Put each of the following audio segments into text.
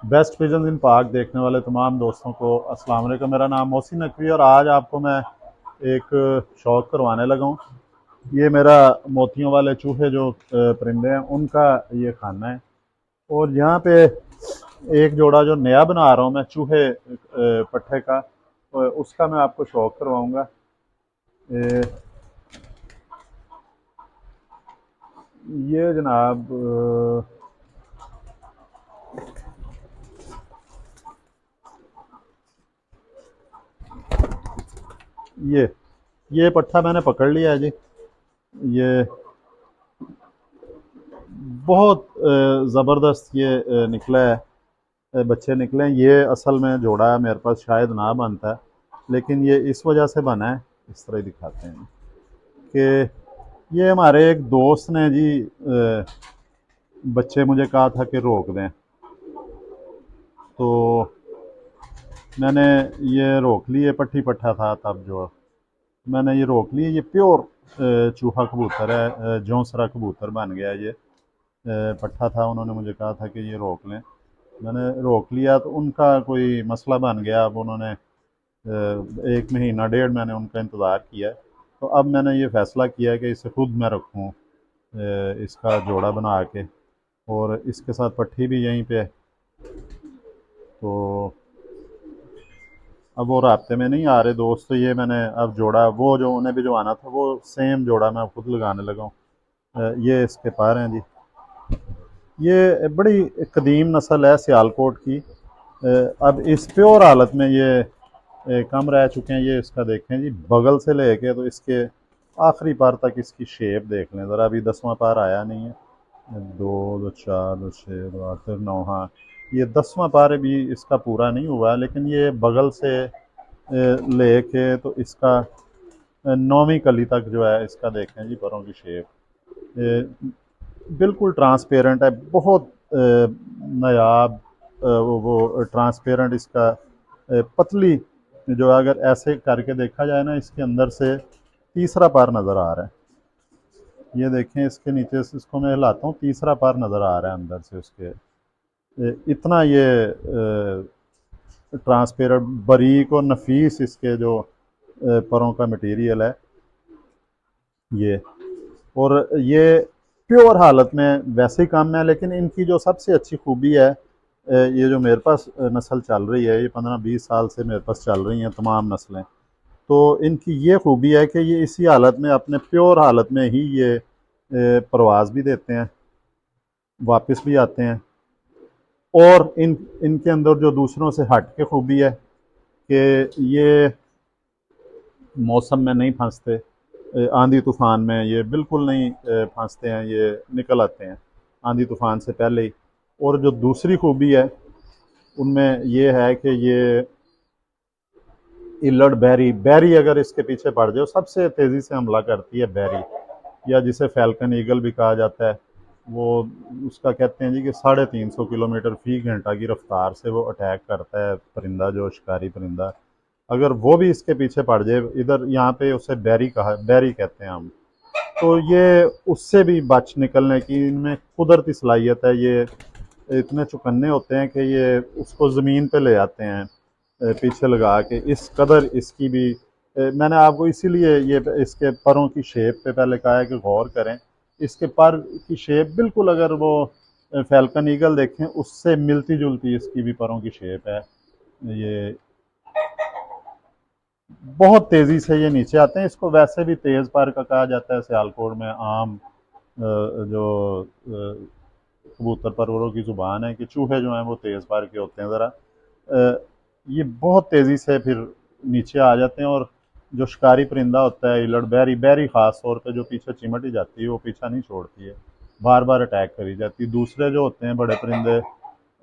Best pigeon इन पाक देखने वाले तमाम दोस्तों को अस्सलाम वालेकुम। मेरा नाम मोहसिन नकवी और आज आपको मैं एक शौक करवाने लगा हूँ। ये मेरा मोतियों वाले चूहे जो परिंदे हैं उनका ये खाना है। और यहाँ पे एक जोड़ा जो नया बना रहा हूँ मैं चूहे पट्ठे का, उसका मैं आपको शौक करवाऊंगा। ए, ये जनाब ये ये पट्ठा मैंने पकड़ लिया है जी। ये बहुत ज़बरदस्त ये निकला है, बच्चे निकले हैं। ये असल में जोड़ा है मेरे पास, शायद ना बनता है, लेकिन ये इस वजह से बना है। इस तरह ही दिखाते हैं कि ये हमारे एक दोस्त ने जी बच्चे मुझे कहा था कि रोक दें, तो मैंने ये रोक लिए। पट्टी पट्ठा था तब जो मैंने ये रोक लिए। ये प्योर चूहा कबूतर है, जौंसरा कबूतर बन गया ये। पट्ठा था, उन्होंने मुझे कहा था कि ये रोक लें, मैंने रोक लिया। तो उनका कोई मसला बन गया। अब उन्होंने 1 महीना डेढ़ मैंने उनका इंतज़ार किया। तो अब मैंने ये फ़ैसला किया है कि इसे खुद मैं रखूँ, इसका जोड़ा बना के, और इसके साथ पट्टी भी यहीं पे है। तो अब वो राब्ते में नहीं आ रहे दोस्त, तो ये मैंने अब जोड़ा, वो जो उन्हें भिजवाना था वो सेम जोड़ा मैं खुद लगाने लगा हूँ। ये इसके पैर हैं जी। ये बड़ी कदीम नस्ल है सियालकोट की। अब इस प्योर हालत में ये कम रह चुके हैं। ये इसका देखें जी, बगल से लेके तो इसके आखिरी पार तक इसकी शेप देख लें ज़रा। अभी 10वां पार आया नहीं है। दो, दो चार, दो छः, दो आठ, फिर नौ। हाँ, ये 10वां पार भी इसका पूरा नहीं हुआ, लेकिन ये बगल से लेके तो इसका 9वीं कली तक जो है इसका देखें जी परों की शेप बिल्कुल ट्रांसपेरेंट है। बहुत नायाब वो ट्रांसपेरेंट इसका पतली, जो अगर ऐसे करके देखा जाए ना, इसके अंदर से तीसरा पार नज़र आ रहा है। ये देखें, इसके नीचे से इसको मैं हिलाता हूँ, तीसरा पार नज़र आ रहा है अंदर से उसके। इतना ये ट्रांसपेरेंट, बारीक और नफीस इसके जो परों का मटेरियल है ये। और ये प्योर हालत में वैसे ही काम है, लेकिन इनकी जो सबसे अच्छी खूबी है, ये जो मेरे पास नस्ल चल रही है, ये 15-20 साल से मेरे पास चल रही हैं तमाम नस्लें। तो इनकी ये खूबी है कि ये इसी हालत में, अपने प्योर हालत में ही ये परवाज़ भी देते हैं, वापस भी आते हैं। और इनके अंदर जो दूसरों से हट के खूबी है कि ये मौसम में नहीं फंसते। आंधी तूफ़ान में ये बिल्कुल नहीं फंसते हैं, ये निकल आते हैं आंधी तूफ़ान से पहले ही। और जो दूसरी खूबी है उनमें ये है कि ये इल्लड़ बैरी, बैरी अगर इसके पीछे पड़ जाए, सबसे तेज़ी से हमला करती है बैरी, या जिसे फैल्कन ईगल भी कहा जाता है। वो उसका कहते हैं जी कि 350 किलोमीटर फी घंटा की रफ्तार से वो अटैक करता है परिंदा, जो शिकारी परिंदा। अगर वो भी इसके पीछे पड़ जाए, इधर यहाँ पे उसे बैरी कहा, बैरी कहते हैं हम। तो ये उससे भी बच निकलने की इनमें कुदरती सलाहियत है। ये इतने चौकन्ने होते हैं कि ये उसको ज़मीन पे ले आते हैं पीछे लगा के। इस कदर इसकी भी मैंने आपको इसीलिए ये इसके परों की शेप पे पहले कहा है कि गौर करें। इसके पर की शेप बिल्कुल, अगर वो फैल्कन ईगल देखें उससे मिलती जुलती इसकी भी परों की शेप है। ये बहुत तेज़ी से ये नीचे आते हैं। इसको वैसे भी तेज़ पर का कहा जाता है सियालकोट में। आम जो कबूतर परवरों की ज़ुबान है कि चूहे जो हैं वो तेज़ पर के होते हैं ज़रा। ये बहुत तेज़ी से फिर नीचे आ जाते हैं। और जो शिकारी परिंदा होता है इलड़ बैरी, बैरी ख़ास तौर पे जो पीछे चिमट ही जाती है, वो पीछा नहीं छोड़ती है, बार बार अटैक करी जाती है। दूसरे जो होते हैं बड़े परिंदे,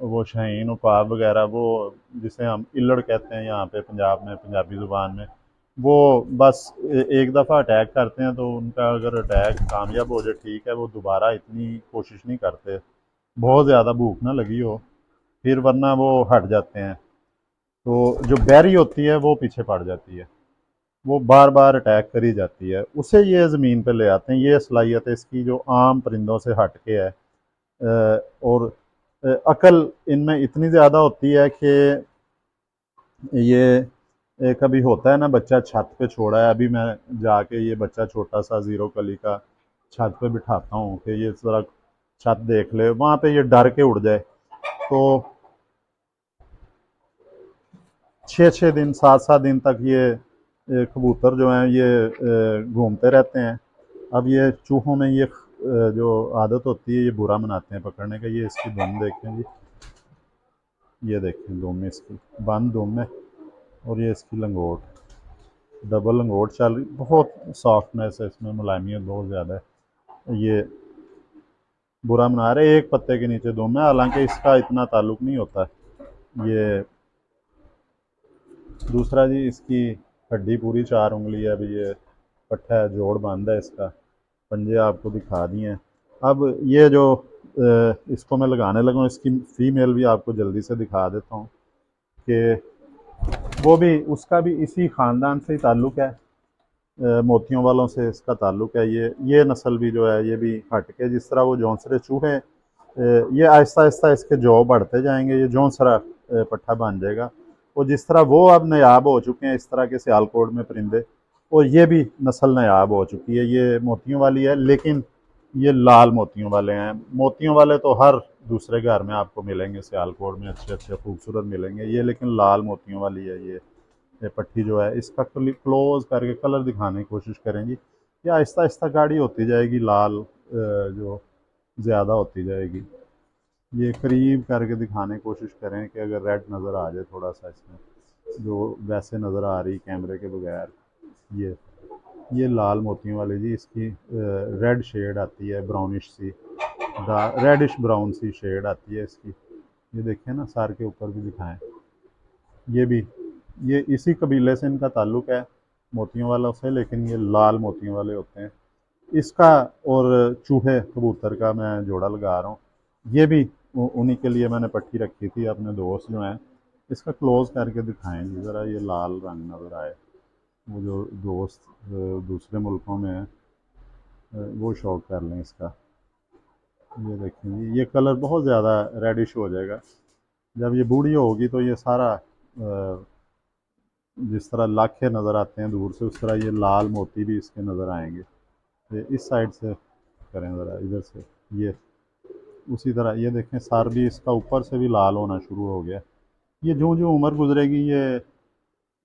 वो शाहीन उकाब वगैरह, वो जिसे हम इल्लड़ कहते हैं यहाँ पे पंजाब में, पंजाबी ज़ुबान में, वो बस एक दफ़ा अटैक करते हैं तो उनका अगर अटैक कामयाब हो जाए ठीक है, वो दोबारा इतनी कोशिश नहीं करते, बहुत ज़्यादा भूख ना लगी हो फिर, वरना वो हट जाते हैं। तो जो बैरी होती है वो पीछे पड़ जाती है, वो बार बार अटैक करी जाती है, उसे ये ज़मीन पे ले आते हैं। ये सलाहियत है इसकी जो आम परिंदों से हट के है। और अकल इनमें इतनी ज़्यादा होती है कि ये कभी होता है ना, बच्चा छत पे छोड़ा है, अभी मैं जाके ये बच्चा छोटा सा ज़ीरो कली का छत पे बिठाता हूँ कि ये ज़रा छत देख ले, वहाँ पे ये डर के उड़ जाए। तो 6 6 दिन 7 7 दिन तक ये कबूतर जो हैं ये घूमते रहते हैं। अब ये चूहों में ये जो आदत होती है ये बुरा मनाते हैं पकड़ने का। ये इसकी दुम देखें जी, ये देखें दुम इसकी, बंद दुम है, और ये इसकी लंगोट, डबल लंगोट चल रही, बहुत सॉफ्टनेस है इसमें, मुलायमियत बहुत ज़्यादा है। ये बुरा मना रहे, एक पत्ते के नीचे दुम है, हालांकि इसका इतना ताल्लुक नहीं होता। ये दूसरा जी, इसकी हड्डी पूरी 4 उंगली है, अभी ये पट्टा है, जोड़ बंद है इसका, पंजे आपको दिखा दिए हैं। अब ये जो इसको मैं लगाने लगा हूँ, इसकी फीमेल भी आपको जल्दी से दिखा देता हूँ कि वो भी, उसका भी इसी ख़ानदान से ही ताल्लुक़ है, मोतियों वालों से इसका ताल्लुक़ है। ये नस्ल भी जो है ये भी हट के, जिस तरह वो जौनसरे चूहे ये आहिस्ता आहिस्ता इसके जौ बढ़ते जाएंगे, ये जौनसरा पट्ठा बन जाएगा। और जिस तरह वो अब नायाब हो चुके हैं इस तरह के सियालकोट में परिंदे, और ये भी नस्ल नायाब हो चुकी है। ये मोतियों वाली है, लेकिन ये लाल मोतियों वाले हैं। मोतियों वाले तो हर दूसरे घर में आपको मिलेंगे सियालकोट में, अच्छे अच्छे खूबसूरत मिलेंगे, ये लेकिन लाल मोतियों वाली है। ये पट्टी जो है, इसका क्लोज करके कलर दिखाने की कोशिश करेंगी। ये आहिस्ता आहिस्ता गाढ़ी होती जाएगी, लाल जो ज़्यादा होती जाएगी। ये करीब करके दिखाने की कोशिश करें कि अगर रेड नज़र आ जाए थोड़ा सा इसमें, जो वैसे नज़र आ रही कैमरे के बगैर। ये लाल मोतियों वाली जी, इसकी रेड शेड आती है, ब्राउनिश सी, रेडिश ब्राउन सी शेड आती है इसकी। ये देखें ना, सर के ऊपर भी दिखाएं। ये भी, ये इसी कबीले से इनका ताल्लुक़ है, मोतियों वालों से, लेकिन ये लाल मोतियों वाले होते हैं। इसका और चूहे कबूतर का मैं जोड़ा लगा रहा हूँ। ये भी उन्हीं के लिए मैंने पट्टी रखी थी, अपने दोस्त जो हैं। इसका क्लोज करके दिखाएं जी ज़रा, ये लाल रंग नज़र आए। वो जो दोस्त दूसरे मुल्कों में हैं वो शौक कर लें इसका। ये देखें जी, ये कलर बहुत ज़्यादा रेडिश हो जाएगा जब ये बूढ़ी होगी, तो ये सारा जिस तरह लाखे नज़र आते हैं दूर से, उस तरह ये लाल मोती भी इसके नज़र आएंगे। ये इस साइड से करें ज़रा, इधर से, ये उसी तरह ये देखें, सर भी इसका ऊपर से भी लाल होना शुरू हो गया। ये जो जो उम्र गुजरेगी ये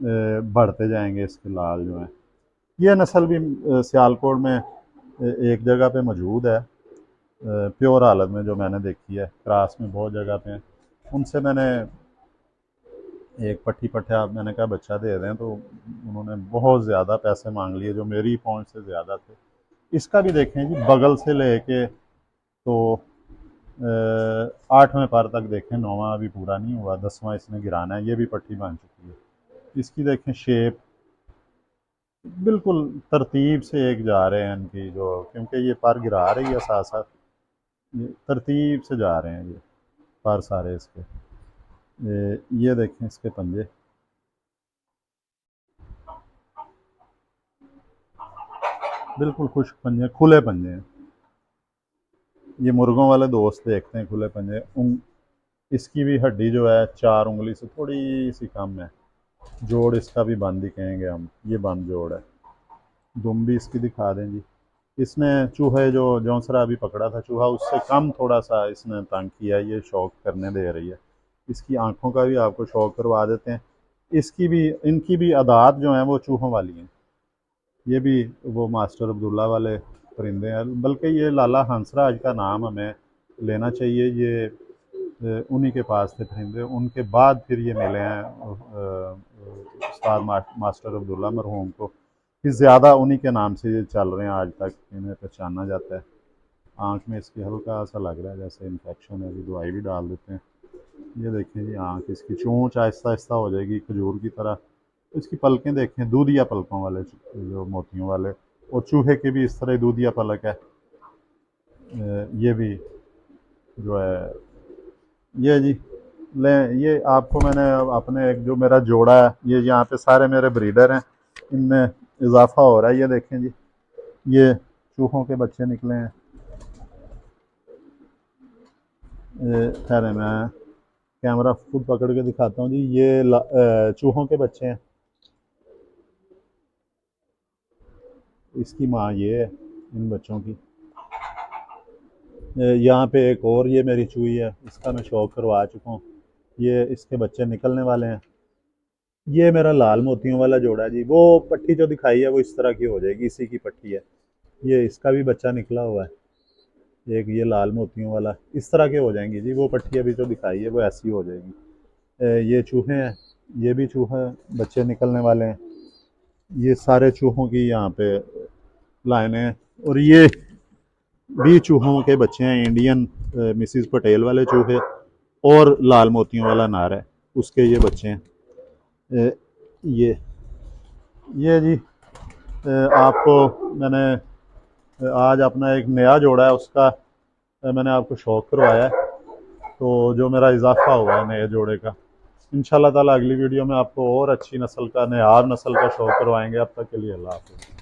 बढ़ते जाएंगे इसके लाल जो हैं। ये नस्ल भी सियालकोट में एक जगह पे मौजूद है, प्योर हालत में जो मैंने देखी है, क्रास में बहुत जगह पे हैं। उनसे मैंने एक पट्टी पट्टा, मैंने कहा बच्चा दे दें, तो उन्होंने बहुत ज़्यादा पैसे मांग लिए जो मेरी पहुंच से ज़्यादा थे। इसका भी देखें जी, बगल से लेके तो 8वें पर तक देखें, 9वां अभी पूरा नहीं हुआ, 10वां इसने गिराना है। ये भी पट्टी बन चुकी है। इसकी देखें शेप, बिल्कुल तरतीब से एक जा रहे हैं इनकी, जो क्योंकि ये पर गिरा रही है साथ साथ, ये तरतीब से जा रहे हैं ये पर सारे इसके। ये देखें इसके पंजे, बिल्कुल खुश्क पंजे, खुले पंजे हैं। ये मुर्गों वाले दोस्त देखते हैं खुले पंजे। इसकी भी हड्डी जो है 4 उंगली से थोड़ी सी कम है। जोड़ इसका भी बंद ही कहेंगे हम, ये बंद जोड़ है। दुम भी इसकी दिखा दें जी। इसने चूहे जो जौंसरा अभी पकड़ा था चूहा, उससे कम थोड़ा सा इसने तंग किया, ये शौक करने दे रही है। इसकी आंखों का भी आपको शौक करवा देते हैं। इसकी भी, इनकी भी आदात जो हैं वो चूहों वाली हैं। ये भी वो मास्टर अब्दुल्ला वाले परिंदे हैं, बल्कि ये लाला हंसराज का नाम हमें लेना चाहिए। ये उन्हीं के पास थे परिंदे, उनके बाद फिर ये मिले हैं उस्ताद मास्टर अब्दुल्ला मरहूम को, कि ज़्यादा उन्हीं के नाम से ये चल रहे हैं, आज तक इन्हें पहचाना जाता है। आँख में इसकी हल्का सा लग रहा है जैसे इन्फेक्शन है, अभी दवाई भी डाल देते हैं। ये देखें जी, आँख इसकी चोंच आहिस्ता आहिस्ता हो जाएगी खजूर की तरह। इसकी पलकें देखें, दूधिया पलकों वाले जो मोतियों वाले, और चूहे के भी इस तरह दूधिया पलक है। ये भी जो है, ये जी लें, ये आपको मैंने अपने एक जो मेरा जोड़ा है, ये यहाँ पे सारे मेरे ब्रीडर हैं, इनमें इजाफा हो रहा है। ये देखें जी, ये चूहों के बच्चे निकले हैं। खैर है, मैं कैमरा खुद पकड़ के दिखाता हूँ जी। ये चूहों के बच्चे हैं। इसकी माँ ये है इन बच्चों की। यहाँ पे एक और ये मेरी चूही है, इसका मैं शौक करवा चुका हूँ। ये इसके बच्चे निकलने वाले हैं। ये मेरा लाल मोतियों वाला जोड़ा है जी। वो पट्टी जो दिखाई है वो इस तरह की हो जाएगी, इसी की पट्टी है। ये इसका भी बच्चा निकला हुआ है। एक ये लाल मोतियों वाला इस तरह के हो जाएंगी जी। वो पट्टी अभी जो दिखाई है वो ऐसी हो जाएगी। ये चूहे हैं, ये भी चूहे बच्चे निकलने वाले हैं। ये सारे चूहों की यहाँ पे लाइनें हैं। और ये भी चूहों के बच्चे हैं, इंडियन मिसिस पटेल वाले चूहे और लाल मोतियों वाला नार है, उसके ये बच्चे हैं। अ, ये ये जी आपको मैंने आज अपना एक नया जोड़ा है उसका मैंने आपको शौक करवाया है। तो जो मेरा इजाफा हुआ है नए जोड़े का, इंशाल्लाह ताला अगली वीडियो में आपको और अच्छी नस्ल का, नयाब नस्ल का शौक करवाएंगे। अब तक के लिए अल्लाह हाफ़िज़।